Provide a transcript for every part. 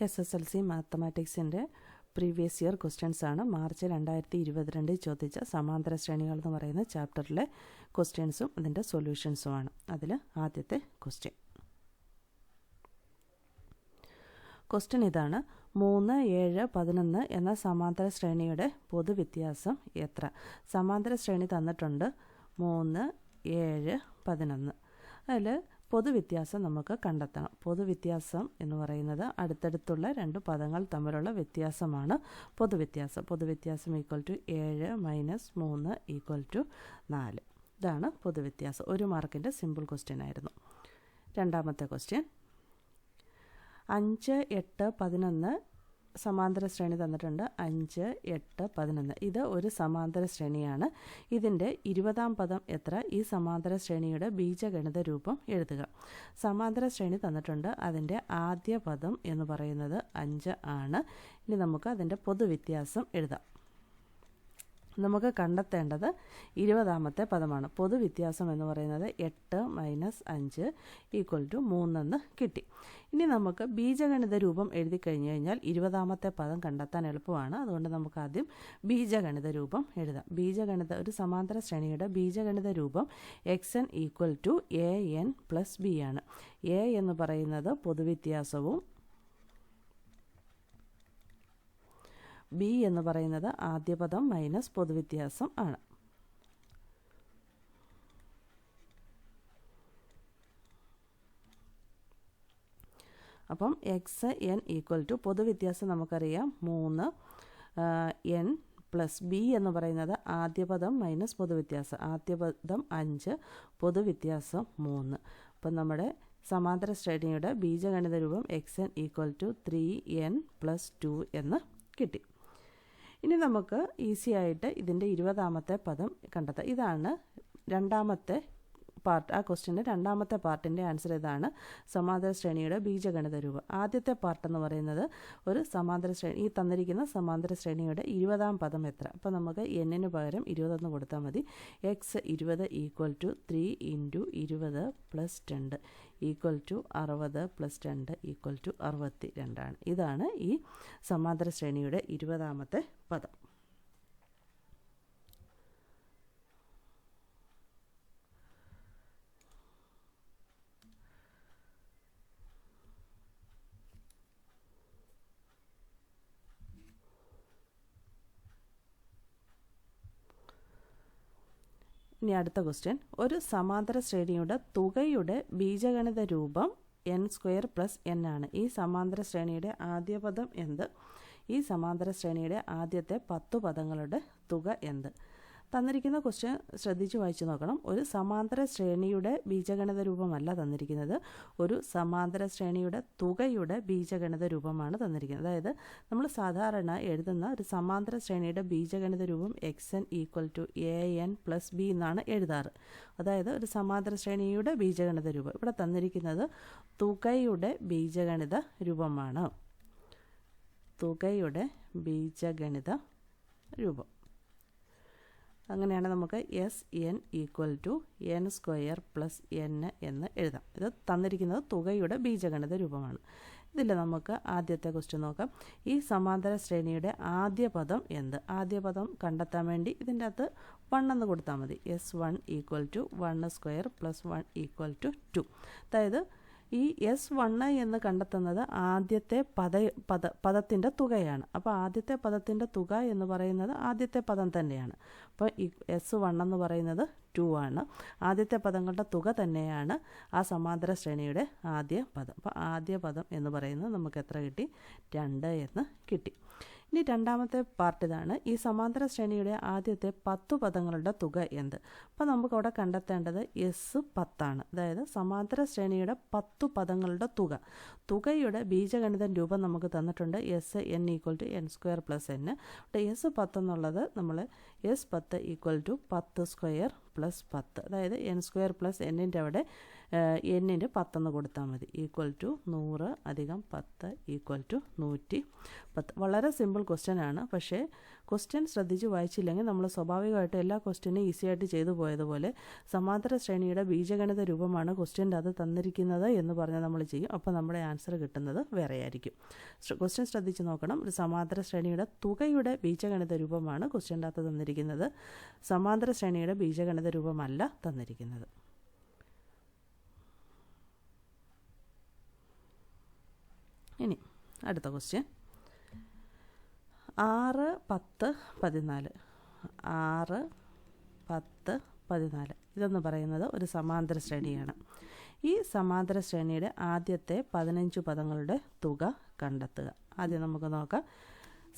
SSLC മാത്തമാറ്റിക്സിൻ്റെ previous year questions ആണ്. March 2022 ചോദിച്ച സമാന്തര ശ്രേണികൾ എന്ന് പറയുന്ന ചാപ്റ്ററിലെ ക്വസ്റ്റ്യൻസും അതിൻ്റെ സൊല്യൂഷൻസുമാണ്. അതിൽ ആദ്യത്തെ ക്വസ്റ്റ്യൻ ഇതാണ്: 3, 7, 11 എന്ന സമാന്തര ശ്രേണിയുടെ പൊതുവ്യത്യാസം എത്ര? സമാന്തര ശ്രേണി തന്നിട്ടുണ്ട് 3, 7, 11. അതിൽ പൊതുവ്യത്യാസം നമുക്ക് കണ്ടെത്തണം. പൊതുവ്യത്യാസം എന്ന് പറയുന്നത് അടുത്തടുത്തുള്ള രണ്ട് പദങ്ങൾ തമ്മിലുള്ള വ്യത്യാസമാണ് പൊതുവ്യത്യാസം. പൊതുവ്യത്യാസം ഈക്വൽ ടു 7 - 3 = 4. ഇതാണ് പൊതുവ്യത്യാസം. 1 മാർക്കിൻ്റെ സിമ്പിൾ ക്വസ്റ്റ്യൻ ആയിരുന്നു. രണ്ടാമത്തെ ക്വസ്റ്റ്യൻ: 5, 8, 11 സമാന്തര ശ്രേണി തന്നിട്ടുണ്ട്. 5, 8, 11 ഇത് ഒരു സമാന്തര ശ്രേണിയാണ്. ഇതിൻ്റെ 20ാം പദം എത്ര? ഈ സമാന്തര ശ്രേണിയുടെ ബീജഗണിത രൂപം എഴുതുക. സമാന്തര ശ്രേണി തന്നിട്ടുണ്ട്. അതിൻ്റെ ആദ്യ പദം എന്ന് പറയുന്നത് 5 ആണ്. ഇനി നമുക്ക് അതിൻ്റെ പൊതുവ്യത്യാസം എഴുതാം. നമുക്ക് കണ്ടെത്തേണ്ടത് 20ാമത്തെ പദമാണ്. പൊതുവ്യത്യാസം എന്ന് പറയുന്നത് 8 - 5 = 3 എന്ന് കിട്ടി. ഇനി നമുക്ക് ബീജഗണിത രൂപം എഴുതി കഴിഞ്ഞു കഴിഞ്ഞാൽ 20ാമത്തെ പദം കണ്ടെത്താൻ എളുപ്പമാണ്. അതുകൊണ്ട് നമുക്ക് ആദ്യം ബീജഗണിത രൂപം എഴുതാം. ഒരു സമാന്തര ശ്രേണിയുടെ ബീജഗണിത രൂപം xn = an + b ആണ്. a എന്ന് പറയുന്നത് പൊതുവ്യത്യാസവും ബി എന്ന് പറയുന്നത് ആദ്യ പദം മൈനസ് പൊതുവ്യത്യാസം ആണ്. അപ്പം xn = പൊതുവ്യത്യാസം നമുക്കറിയാം 3 n + b എന്ന് പറയുന്നത് ആദ്യ പദം മൈനസ് പൊതുവ്യത്യാസം. ആദ്യ പദം 5, പൊതുവ്യത്യാസം 3. അപ്പം നമ്മുടെ സമാന്തര ശ്രേണിയുടെ ബീജഗണിത രൂപം xn = 3n + 2 എന്ന് കിട്ടി. ഇനി നമുക്ക് ഈസി ആയിട്ട് ഇതിൻ്റെ 20ാമത്തെ പദം കണ്ടെത്താം. ഇതാണ് രണ്ടാമത്തെ പാർട്ട്. ആ ക്വസ്റ്റ്യൻ്റെ രണ്ടാമത്തെ പാർട്ടിൻ്റെ ആൻസർ ഇതാണ്: സമാന്തര ശ്രേണിയുടെ ബീജഗണിത രൂപം. ആദ്യത്തെ പാർട്ട് എന്ന് പറയുന്നത് ഒരു സമാന്തര ശ്രേണി, ഈ തന്നിരിക്കുന്ന സമാന്തര ശ്രേണിയുടെ 20ാം പദം എത്ര? അപ്പോൾ നമുക്ക് n-ന് പകരം 20 എന്ന് കൊടുത്താൽ മതി. x 20 = 3 × 20 + 2 = 60 + 2 = 62 ആണ്. ഇതാണ് ഈ സമാന്തര ശ്രേണിയുടെ 20ാമത്തെ പദം. ഇനി അടുത്ത ക്വസ്റ്റ്യൻ: ഒരു സമാന്തര ശ്രേണിയുടെ തുകയുടെ ബീജഗണിത രൂപം n² + n ആണ്. ഈ സമാന്തര ശ്രേണിയുടെ ആദ്യ പദം എന്ത്? ഈ സമാന്തര ശ്രേണിയുടെ ആദ്യത്തെ 10 പദങ്ങളുടെ തുക എന്ത്? തന്നിരിക്കുന്ന ക്വസ്റ്റ്യൻ ശ്രദ്ധിച്ച് വായിച്ചു നോക്കണം. ഒരു സമാന്തര ശ്രേണിയുടെ ബീജഗണിത രൂപമല്ല തന്നിരിക്കുന്നത്, ഒരു സമാന്തര ശ്രേണിയുടെ തുകയുടെ ബീജഗണിത രൂപമാണ് തന്നിരിക്കുന്നത്. അതായത് നമ്മൾ സാധാരണ എഴുതുന്ന ഒരു സമാന്തര ശ്രേണിയുടെ ബീജഗണിത രൂപം xn = an + b എന്നാണ് എഴുതാറ്. അതായത് ഒരു സമാന്തര ശ്രേണിയുടെ ബീജഗണിത രൂപം. ഇവിടെ തന്നിരിക്കുന്നത് തുകയുടെ ബീജഗണിത രൂപമാണ്. തുകയുടെ ബീജഗണിത രൂപം. അങ്ങനെയാണ് നമുക്ക് Sn = n² + n എന്ന് എഴുതാം. ഇത് തന്നിരിക്കുന്നത് തുകയുടെ ബീജഗണിത രൂപമാണ്. ഇതിൽ നമുക്ക് ആദ്യത്തെ ക്വസ്റ്റ്യൻ നോക്കാം. ഈ സമാന്തര ശ്രേണിയുടെ ആദ്യ പദം എന്ത്? ആദ്യ പദം കണ്ടെത്താൻ വേണ്ടി ഇതിൻ്റെ അകത്ത് 1 എന്ന് കൊടുത്താൽ മതി. S1 = 1² + 1 = 2. അതായത് ഈ S1 എന്ന് കണ്ടെത്തുന്നത് ആദ്യത്തെ പദത്തിൻ്റെ തുകയാണ്. അപ്പോൾ ആദ്യത്തെ പദത്തിൻ്റെ തുക എന്ന് പറയുന്നത് ആദ്യത്തെ പദം തന്നെയാണ്. അപ്പോൾ ഈ S1 എന്ന് പറയുന്നത് 2 ആണ്. ആദ്യത്തെ പദങ്ങളുടെ തുക തന്നെയാണ് ആ സമാന്തര ശ്രേണിയുടെ ആദ്യ പദം. അപ്പോൾ ആദ്യ പദം എന്ന് പറയുന്നത് നമുക്ക് എത്ര കിട്ടി? 2 എന്ന് കിട്ടി. ഇനി രണ്ടാമത്തെ പാർട്ട് ഇതാണ്: ഈ സമാന്തര ശ്രേണിയുടെ ആദ്യത്തെ 10 പദങ്ങളുടെ തുക എന്ത്? അപ്പോൾ നമുക്ക് അവിടെ കണ്ടെത്തേണ്ടത് S10 ആണ്. അതായത് സമാന്തര ശ്രേണിയുടെ 10 പദങ്ങളുടെ തുകയുടെ ബീജഗണിത രൂപം നമുക്ക് തന്നിട്ടുണ്ട്. Sn = n² + n. S10 എന്നുള്ളത് നമ്മൾ S10 = 10² + 10. അതായത് n² + n-ൻ്റെ അവിടെ എന്നിൻ്റെ 10 കൊടുത്താൽ മതി. ഈക്വൽ ടു 100 അധികം 10 ഈക്വൽ ടു 110. വളരെ സിമ്പിൾ ക്വസ്റ്റ്യൻ ആണ്. പക്ഷേ ക്വസ്റ്റ്യൻ ശ്രദ്ധിച്ച് വായിച്ചില്ലെങ്കിൽ നമ്മൾ സ്വാഭാവികമായിട്ട് എല്ലാ ക്വസ്റ്റ്യനും ഈസി ആയിട്ട് ചെയ്തു പോയതുപോലെ സമാന്തര ശ്രേണിയുടെ ബീജഗണിത രൂപമാണ് ക്വസ്റ്റ്യൻ്റെ അത് തന്നിരിക്കുന്നത് എന്ന് പറഞ്ഞാൽ നമ്മൾ ചെയ്യും. അപ്പോൾ നമ്മുടെ ആൻസർ കിട്ടുന്നത് വേറെ ആയിരിക്കും. ക്വസ്റ്റ്യൻ ശ്രദ്ധിച്ച് നോക്കണം. ഒരു സമാന്തര ശ്രേണിയുടെ തുകയുടെ ബീജഗണിത രൂപമാണ് ക്വസ്റ്റ്യൻ്റെ അകത്ത് തന്നിരിക്കുന്നത്. സമാന്തര ശ്രേണിയുടെ ബീജഗണിത രൂപമല്ല തന്നിരിക്കുന്നത്. ഇനി അടുത്ത ക്വസ്റ്റ്യൻ 6, 10, 14. 6, 10, 14 ഇതെന്ന് പറയുന്നത് ഒരു സമാന്തര ശ്രേണിയാണ്. ഈ സമാന്തര ശ്രേണിയുടെ ആദ്യത്തെ 15 പദങ്ങളുടെ തുക കണ്ടെത്തുക. ആദ്യം നമുക്ക് നോക്കാം.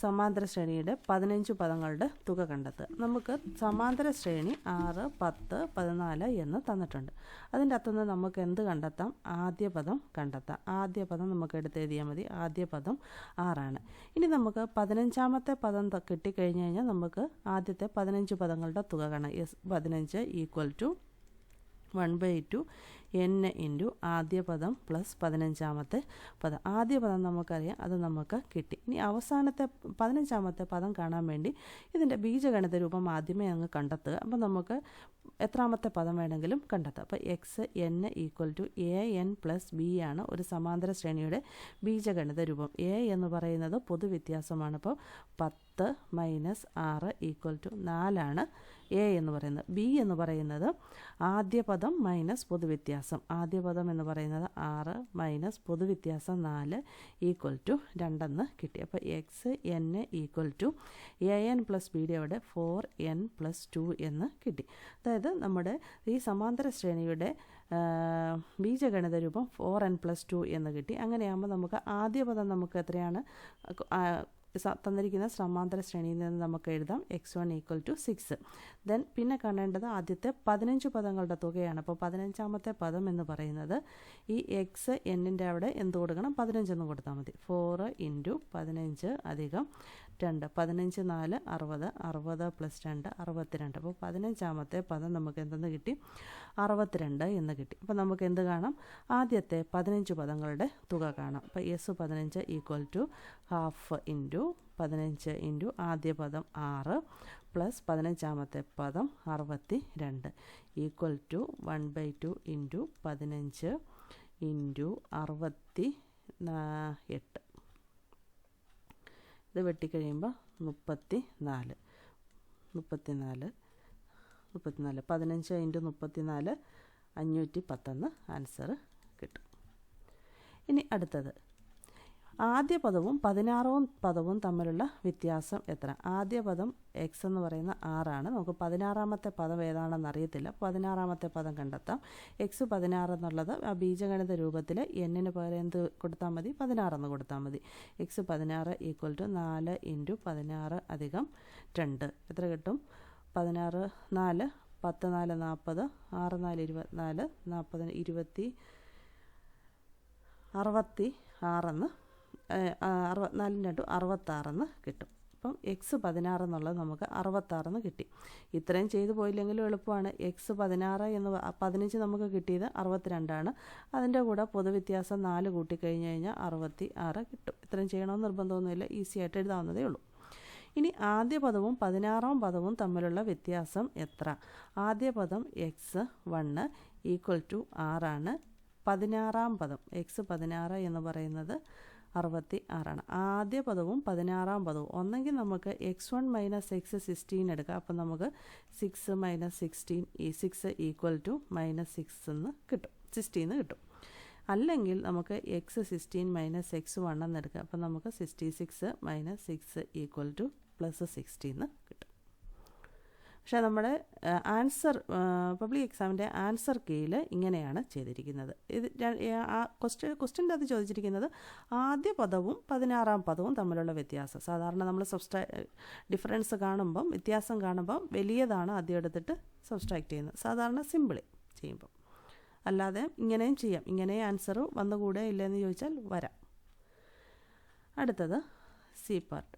സമാന്തര ശ്രേണിയുടെ 15 പദങ്ങളുടെ തുക കണ്ടെത്തുക. നമുക്ക് സമാന്തര ശ്രേണി 6, 10, 14 എന്ന് തന്നിട്ടുണ്ട്. അതിൻ്റെ അകത്തുനിന്ന് നമുക്ക് എന്ത് കണ്ടെത്താം? ആദ്യ പദം കണ്ടെത്താം. ആദ്യ പദം നമുക്ക് എടുത്തെഴുതിയാൽ മതി. ആദ്യ പദം 6 ഇനി നമുക്ക് 15ാമത്തെ പദം കിട്ടിക്കഴിഞ്ഞ് കഴിഞ്ഞാൽ നമുക്ക് ആദ്യത്തെ 15 പദങ്ങളുടെ തുക കാണാം. 15 ഈക്വൽ ടു 1/2 n ഇൻറ്റു ആദ്യ പദം പ്ലസ് 15ാമത്തെ പദം. ആദ്യ പദം നമുക്കറിയാം, അത് നമുക്ക് കിട്ടി. ഇനി അവസാനത്തെ 15ാമത്തെ പദം കാണാൻ വേണ്ടി ഇതിൻ്റെ ബീജഗണിത രൂപം ആദ്യമേ അങ്ങ് കണ്ടെത്തുക. അപ്പോൾ നമുക്ക് എത്രാമത്തെ പദം വേണമെങ്കിലും കണ്ടെത്താം. അപ്പോൾ x n equal to an plus b ആണ് ഒരു സമാന്തര ശ്രേണിയുടെ ബീജഗണിത രൂപം. എ എന്ന് പറയുന്നത് പൊതുവ്യത്യാസമാണ്. അപ്പോൾ 10 മൈനസ് 6 ഈക്വൽ ടു 4 എ എന്ന് പറയുന്നത്. ബി എന്ന് പറയുന്നത് ആദ്യ പദം മൈനസ് പൊതുവ്യത്യാസം. ആദ്യ പദം എന്ന് പറയുന്നത് 6 മൈനസ് പൊതുവ്യത്യാസം 4 ഈക്വൽ ടു 2 കിട്ടി. അപ്പോൾ x n equal to an plus ബിയുടെ അവിടെ 4n പ്ലസ് 2 എന്ന് കിട്ടി. അതായത് നമ്മുടെ ഈ സമാന്തര ശ്രേണിയുടെ ബീജഗണിത രൂപം 4n പ്ലസ് 2 എന്ന് കിട്ടി. അങ്ങനെയാകുമ്പോൾ നമുക്ക് ആദ്യ പദം നമുക്ക് എത്രയാണ് തന്നിരിക്കുന്ന സമാന്തര ശ്രേണിയിൽ നിന്ന് നമുക്ക് എഴുതാം. x1 equal to 6. ദെൻ പിന്നെ കാണേണ്ടത് ആദ്യത്തെ 15 പദങ്ങളുടെ തുകയാണ്. അപ്പോൾ 15ാമത്തെ പദം എന്ന് പറയുന്നത് ഈ എക്സ് എന്നിൻ്റെ അവിടെ എന്ത് കൊടുക്കണം? 15 എന്ന് കൊടുത്താൽ മതി. 4 ഇൻറ്റു 15 അധികം 2. 15 4 60. 60 പ്ലസ് 2 62. അപ്പോൾ 15ാമത്തെ പദം നമുക്ക് എന്തെന്ന് കിട്ടി? 62 എന്ന് കിട്ടി. അപ്പോൾ നമുക്ക് എന്ത് കാണാം? ആദ്യത്തെ 15 പദങ്ങളുടെ തുക കാണാം. അപ്പോൾ S15 equal to half into 15 into ആദ്യ പദം 6 പ്ലസ് 15ാമത്തെ പദം 62 ഈക്വൽ ടു 1/2 ഇൻറ്റു 15 ഇൻറ്റു 68. ഇത് വെട്ടിക്കഴിയുമ്പോൾ 34. 15 ഇൻറ്റു 34 510 ആൻസർ കിട്ടും. ഇനി അടുത്തത് ആദ്യ പദവും 16ാം പദവും തമ്മിലുള്ള വ്യത്യാസം എത്ര? ആദ്യ പദം എക്സ് എന്ന് പറയുന്ന 6 നമുക്ക് 16ാമത്തെ പദം ഏതാണെന്ന് അറിയത്തില്ല. 16ാമത്തെ പദം കണ്ടെത്താം. എക്സ് 16 എന്നുള്ളത് ആ ബീജഗണിത രൂപത്തിൽ എന്നിന് പകരം എന്ത് കൊടുത്താൽ മതി? 16 എന്ന് കൊടുത്താൽ മതി. എക്സ് 16 ഈക്വൽ ടു 4 ഇൻറ്റു 16 അധികം 2 എത്ര കിട്ടും? 16 4 10 4 40 6 4 24 40 20 66 4 66 കിട്ടും. അപ്പം എക്സ് 16 എന്നുള്ളത് നമുക്ക് 66 കിട്ടി. ഇത്രയും ചെയ്തു പോയില്ലെങ്കിലും എളുപ്പമാണ്. എക്സ് 16 എന്ന് 15 നമുക്ക് കിട്ടിയത് 62. അതിൻ്റെ കൂടെ പൊതുവ്യത്യാസം 4 കൂട്ടിക്കഴിഞ്ഞ് കഴിഞ്ഞാൽ 66 കിട്ടും. ഇത്രയും ചെയ്യണമെന്ന് നിർബന്ധമൊന്നുമില്ല, ഈസി ആയിട്ട് എഴുതാവുന്നതേ ഉള്ളൂ. ഇനി ആദ്യ പദവും 16ാം പദവും തമ്മിലുള്ള വ്യത്യാസം എത്ര? ആദ്യ പദം x1 ഈക്വൽ ടു 6. 16ാം പദം എക്സ് 16 എന്ന് പറയുന്നത് 66. ആദ്യ പദവും 16ാം പദവും ഒന്നെങ്കിൽ നമുക്ക് x1 മൈനസ് x 16 എടുക്കാം. അപ്പം നമുക്ക് 6 മൈനസ് 16 6 ഈക്വൽ ടു മൈനസ് 6 എന്ന് കിട്ടും, 16 കിട്ടും. അല്ലെങ്കിൽ നമുക്ക് x 16 മൈനസ് x1 എന്ന് എടുക്കാം. അപ്പം നമുക്ക് 66 മൈനസ് 6 ഈക്വൽ ടു പ്ലസ് 16 കിട്ടും. പക്ഷേ നമ്മുടെ ആൻസർ പബ്ലിക് എക്സാമിൻ്റെ ആൻസർ കീയിൽ ഇങ്ങനെയാണ് ചെയ്തിരിക്കുന്നത്. ഇത് ക്വസ്റ്റ്യൻ്റെ അത് ചോദിച്ചിരിക്കുന്നത് ആദ്യ പദവും 16ാം പദവും തമ്മിലുള്ള വ്യത്യാസം. സാധാരണ നമ്മൾ ഡിഫറൻസ് കാണുമ്പം, വ്യത്യാസം കാണുമ്പം വലിയതാണ് ആദ്യം എടുത്തിട്ട് സബ്സ്ട്രാക്ട് ചെയ്യുന്നത്, സാധാരണ സിമ്പിളി ചെയ്യുമ്പം. അല്ലാതെ ഇങ്ങനെയും ചെയ്യാം. ഇങ്ങനെ ആൻസർ വന്നുകൂടെ ഇല്ലയെന്ന് ചോദിച്ചാൽ വരാം. അടുത്തത് സി പാർട്ട്.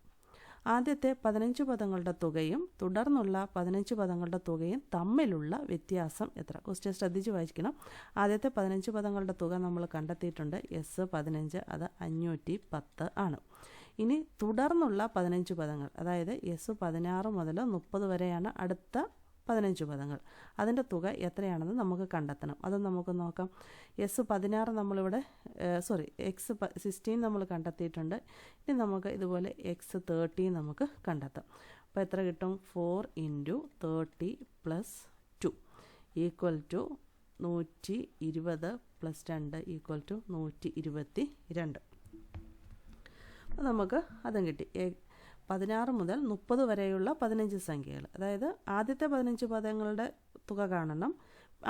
ആദ്യത്തെ 15 പദങ്ങളുടെ തുകയും തുടർന്നുള്ള 15 പദങ്ങളുടെ തുകയും തമ്മിലുള്ള വ്യത്യാസം എത്ര? ക്വസ്റ്റ്യൻ ശ്രദ്ധിച്ച് വായിക്കണം. ആദ്യത്തെ 15 പദങ്ങളുടെ തുക നമ്മൾ കണ്ടെത്തിയിട്ടുണ്ട്. S15 അത് 510 ആണ്. ഇനി തുടർന്നുള്ള 15 പദങ്ങൾ, അതായത് S16 മുതൽ 30 വരെയാണ് അടുത്ത 15 പദങ്ങൾ. അതിൻ്റെ തുക എത്രയാണെന്ന് നമുക്ക് കണ്ടെത്തണം. അത് നമുക്ക് നോക്കാം. S16 നമ്മളിവിടെ X16 നമ്മൾ കണ്ടെത്തിയിട്ടുണ്ട്. ഇനി നമുക്ക് ഇതുപോലെ X30 നമുക്ക് കണ്ടെത്താം. അപ്പോൾ എത്ര കിട്ടും? 4 × 30 + 2 = 120 + 2 = 122. നമുക്ക് അതും കിട്ടി. 16 മുതൽ 30 വരെയുള്ള 15 സംഖ്യകൾ, അതായത് ആദ്യത്തെ 15 പദങ്ങളുടെ തുക കാണണം.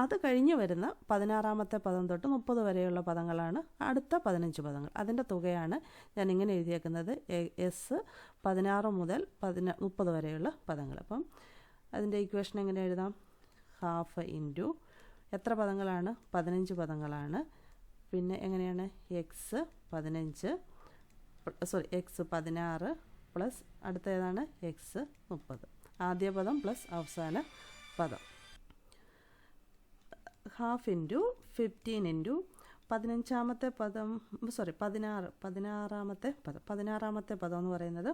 അത് കഴിഞ്ഞ് വരുന്ന 16ാമത്തെ പദം തൊട്ട് 30 വരെയുള്ള പദങ്ങളാണ് അടുത്ത 15 പദങ്ങൾ. അതിൻ്റെ തുകയാണ് ഞാൻ ഇങ്ങനെ എഴുതിയേക്കുന്നത്. S16 മുതൽ 30 വരെയുള്ള പദങ്ങൾ. അപ്പം അതിൻ്റെ ഇക്വേഷൻ എങ്ങനെ എഴുതാം? ½ × എത്ര പദങ്ങളാണ്? 15 പദങ്ങളാണ്. പിന്നെ എങ്ങനെയാണ്? X16 പ്ലസ് അടുത്ത ഏതാണ്? X30. ആദ്യ പദം പ്ലസ് അവസാന പദം. ½ × 15 × 15ാമത്തെ പദം 16ാമത്തെ പദം. 16ാമത്തെ പദം എന്ന് പറയുന്നത്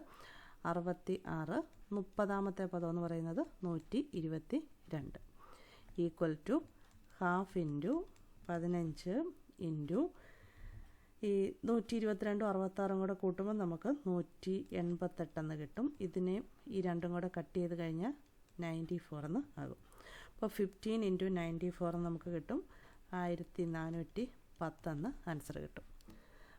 66. 30ാമത്തെ പദം എന്ന് പറയുന്നത് 122 = ½ × 15 × ഈ 122 66 കൂടെ കൂട്ടുമ്പോൾ നമുക്ക് 188 എന്ന് കിട്ടും. ഇതിനെയും ഈ രണ്ടും കൂടെ കട്ട് ചെയ്ത് കഴിഞ്ഞാൽ 94 എന്ന് ആകും. അപ്പോൾ 15 × 94 നമുക്ക് കിട്ടും 1410 എന്ന് ആൻസർ കിട്ടും.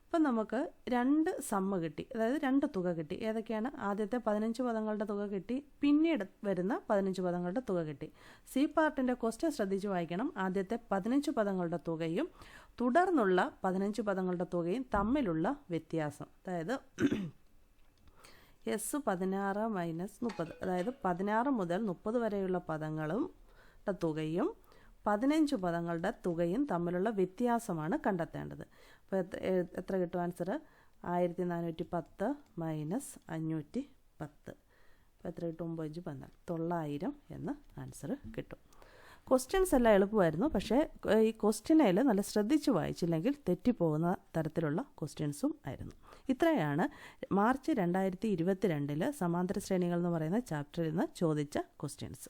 അപ്പം നമുക്ക് 2 സമ്മ് കിട്ടി, അതായത് 2 തുക കിട്ടി. ഏതൊക്കെയാണ്? ആദ്യത്തെ 15 പദങ്ങളുടെ തുക കിട്ടി, പിന്നീട് വരുന്ന 15 പദങ്ങളുടെ തുക കിട്ടി. സി പാർട്ടിൻ്റെ ക്വസ്റ്റ്യൻ ശ്രദ്ധിച്ച് വായിക്കണം. ആദ്യത്തെ 15 പദങ്ങളുടെ തുകയും തുടർന്നുള്ള 15 പദങ്ങളുടെ തുകയും തമ്മിലുള്ള വ്യത്യാസം, അതായത് S16 - 30, അതായത് 16 മുതൽ 30 വരെയുള്ള പദങ്ങളും തുകയും 15 പദങ്ങളുടെ തുകയും തമ്മിലുള്ള വ്യത്യാസമാണ് കണ്ടെത്തേണ്ടത്. അപ്പോൾ എത്ര കിട്ടും ആൻസർ? 1410 - 510. അപ്പോൾ എത്ര കിട്ടും? 9 × 14 900 എന്ന് ആൻസർ കിട്ടും. ക്വസ്റ്റ്യൻസ് എല്ലാം എളുപ്പമായിരുന്നു, പക്ഷേ ഈ ക്വസ്റ്റ്യനിൽ നല്ല ശ്രദ്ധിച്ച് വായിച്ചില്ലെങ്കിൽ തെറ്റിപ്പോകുന്ന തരത്തിലുള്ള ക്വസ്റ്റ്യൻസും ആയിരുന്നു. ഇത്രയാണ് മാർച്ച് 2022 സമാന്തര ശ്രേണികൾ എന്ന് പറയുന്ന ചാപ്റ്ററിൽ നിന്ന് ചോദിച്ച ക്വസ്റ്റ്യൻസ്.